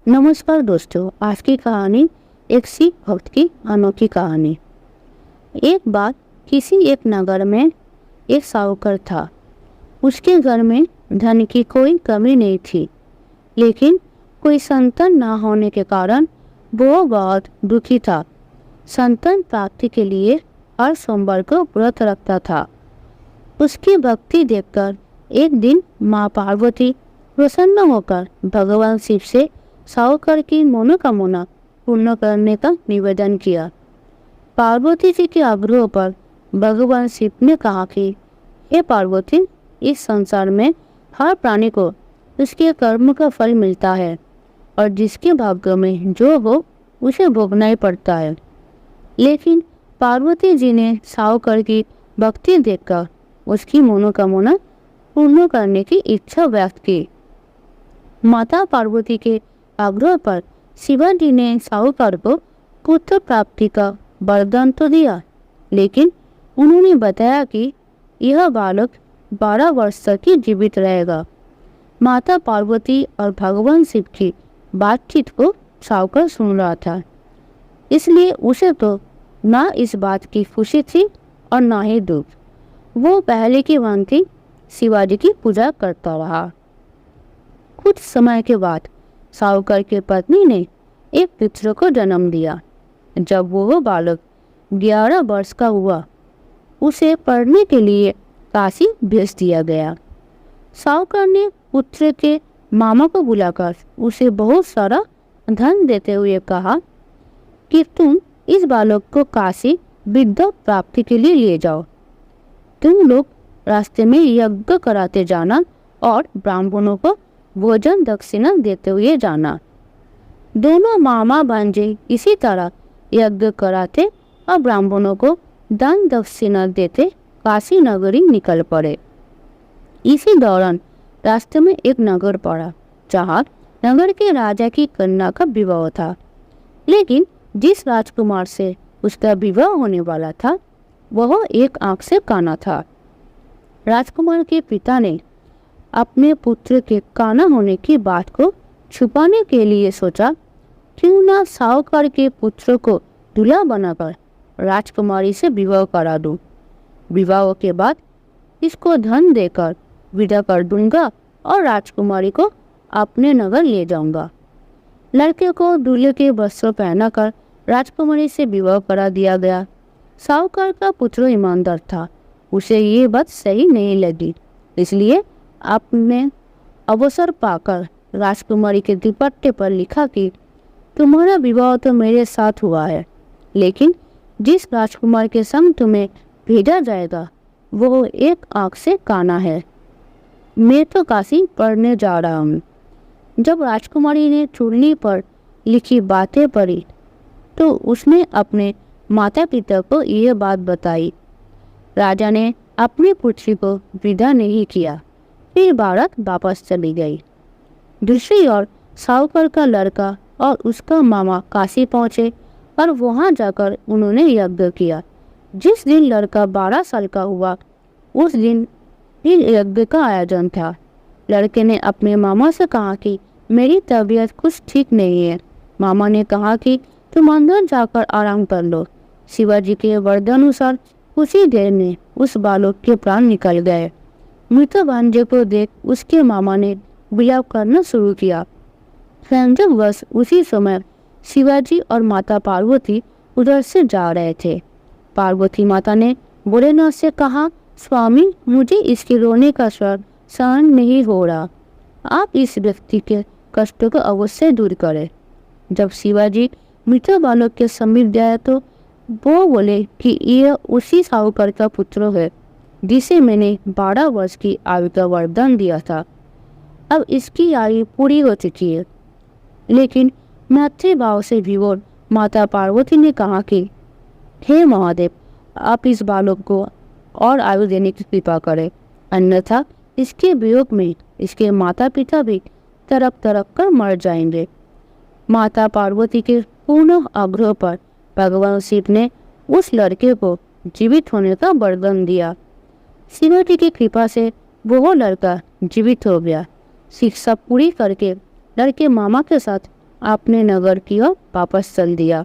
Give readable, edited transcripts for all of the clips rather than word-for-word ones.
नमस्कार दोस्तों, आज की कहानी एक सिख भक्त की अनोखी कहानी। एक बार किसी एक नगर में एक साहूकार था। उसके घर में धन की कोई कमी नहीं थी, लेकिन कोई संतान ना होने के कारण वो बहुत दुखी था। संतान प्राप्ति के लिए हर सोमवार को व्रत रखता था। उसकी भक्ति देखकर एक दिन माँ पार्वती प्रसन्न होकर भगवान शिव से साहूकार की मनोकामना पूर्ण करने का निवेदन किया। पार्वती जी के आग्रह पर भगवान शिव ने कहा कि हे पार्वती, इस संसार में हर प्राणी को उसके कर्म का फल मिलता है और जिसके भाग्य में जो हो उसे भोगना ही पड़ता है। लेकिन पार्वती जी ने साहूकार की भक्ति देखकर उसकी मनोकामना पूर्ण करने की इच्छा व्यक्त की। माता पार्वती के आग्रह पर शिवाजी ने साहूकार को पुत्र प्राप्ति का वरदान तो दिया, लेकिन उन्होंने बताया कि यह बालक 12 वर्ष तक ही जीवित रहेगा। माता पार्वती और भगवान शिव की बातचीत को साहूकार सुन रहा था, इसलिए उसे तो ना इस बात की खुशी थी और ना ही दुख। वो पहले की भांति शिवाजी की पूजा करता रहा। कुछ समय के बाद साहूकार की पत्नी ने एक पुत्र को जन्म दिया। जब वो बालक 11 वर्ष का हुआ, उसे पढ़ने के लिए काशी भेज दिया गया। साहूकार ने पुत्र के मामा को बुलाकर उसे बहुत सारा धन देते हुए कहा कि तुम इस बालक को काशी विद्या प्राप्ति के लिए ले जाओ। तुम लोग रास्ते में यज्ञ कराते जाना और ब्राह्मणों को भोजन दक्षिणा देते हुए जाना। दोनों मामा भांजे इसी तरह यज्ञ कराते और ब्राह्मणों को दान दक्षिणा देते काशी नगरी निकल पड़े। इसी दौरान रास्ते में एक नगर पड़ा, जहाँ नगर के राजा की कन्या का विवाह था। लेकिन जिस राजकुमार से उसका विवाह होने वाला था, वह एक आंख से काना था। राजकुमार के पिता ने अपने पुत्र के काना होने की बात को छुपाने के लिए सोचा, क्यों ना साहूकार के पुत्र को दूल्हा बनाकर राजकुमारी से विवाह करा दूं। विवाह के बाद इसको धन देकर विदा कर दूंगा और राजकुमारी को अपने नगर ले जाऊंगा। लड़के को दूल्हे के वस्त्र पहनाकर राजकुमारी से विवाह करा दिया गया। साहूकार का पुत्र ईमानदार था, उसे ये बात सही नहीं लगी, इसलिए आपने अवसर पाकर राजकुमारी के दुपट्टे पर लिखा कि तुम्हारा विवाह तो मेरे साथ हुआ है, लेकिन जिस राजकुमार के संग तुम्हें भेजा जाएगा वो एक आंख से काना है। मैं तो काशी पढ़ने जा रहा हूँ। जब राजकुमारी ने चुन्नी पर लिखी बातें पढ़ी तो उसने अपने माता पिता को यह बात बताई। राजा ने अपनी पुत्री को विदा नहीं किया, फिर भारत वापस चली गई। दूसरी ओर साहूकार का लड़का और उसका मामा काशी पहुंचे और वहां जाकर उन्होंने यज्ञ किया। जिस दिन लड़का 12 साल का हुआ, उस दिन ही यज्ञ का आयोजन था। लड़के ने अपने मामा से कहा कि मेरी तबीयत कुछ ठीक नहीं है। मामा ने कहा कि तुम अंदर जाकर आराम कर लो। शिवाजी के वरदानुसार कुछ ही देर में उस बालक के प्राण निकल गए। मृत भांजे को देख उसके मामा ने विलाप करना शुरू किया। संयोगवश उसी समय शिवाजी और माता पार्वती उधर से जा रहे थे। पार्वती माता ने भोलेनाथ से कहा, स्वामी, मुझे इसके रोने का स्वर सहन नहीं हो रहा। आप इस व्यक्ति के कष्ट को अवश्य दूर करें। जब शिवाजी मृत बालक के समीप गए तो वो बोले कि यह उसी साहूकार का पुत्र है जिसे मैंने 12 वर्ष की आयु का वरदान दिया था। अब इसकी आयु पूरी हो चुकी है। लेकिन मातृभाव से विवोर माता पार्वती ने कहा कि हे महादेव, आप इस बालक को और आयु देने की कृपा करें, अन्यथा इसके वियोग में इसके माता पिता भी तड़प तड़प कर मर जाएंगे। माता पार्वती के पूर्ण आग्रह पर भगवान शिव ने उस लड़के को जीवित होने का वरदान दिया। शिवाजी की कृपा से वो लड़का जीवित हो गया। शिक्षा पूरी करके लड़के मामा के साथ अपने नगर की ओर वापस चल दिया।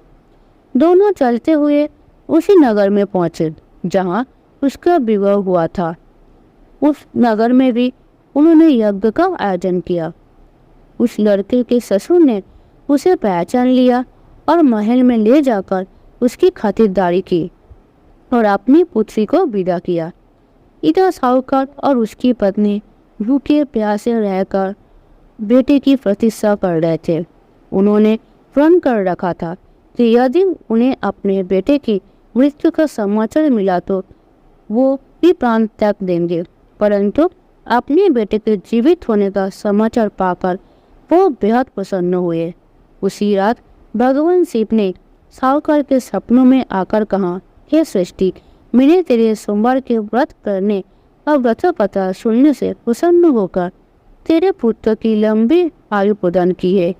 दोनों चलते हुए उसी नगर में पहुंचे जहां उसका विवाह हुआ था। उस नगर में भी उन्होंने यज्ञ का आयोजन किया। उस लड़के के ससुर ने उसे पहचान लिया और महल में ले जाकर उसकी खातिरदारी की और अपनी पुत्री को विदा किया। इधर साहूकार और उसकी पत्नी भूखे प्यासे रहकर बेटे की प्रतीक्षा कर रहे थे। उन्होंने प्रण कर रखा था कि यदि उन्हें अपने बेटे की मृत्यु का समाचार मिला तो वो भी प्राण त्याग देंगे, परंतु अपने बेटे के जीवित होने का समाचार पाकर वो बेहद प्रसन्न हुए। उसी रात भगवान शिव ने साहूकार के सपनों में आकर कहा, हे सृष्टि, मैंने तेरे सोमवार के व्रत करने और व्रत कथा सुनने से प्रसन्न होकर तेरे पुत्र की लंबी आयु प्रदान की है।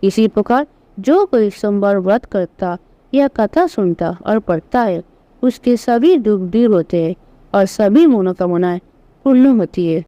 इसी प्रकार जो कोई सोमवार व्रत करता या कथा सुनता और पढ़ता है उसके सभी दुख दूर होते हैं और सभी मनोकामनाएं पूर्ण होती है।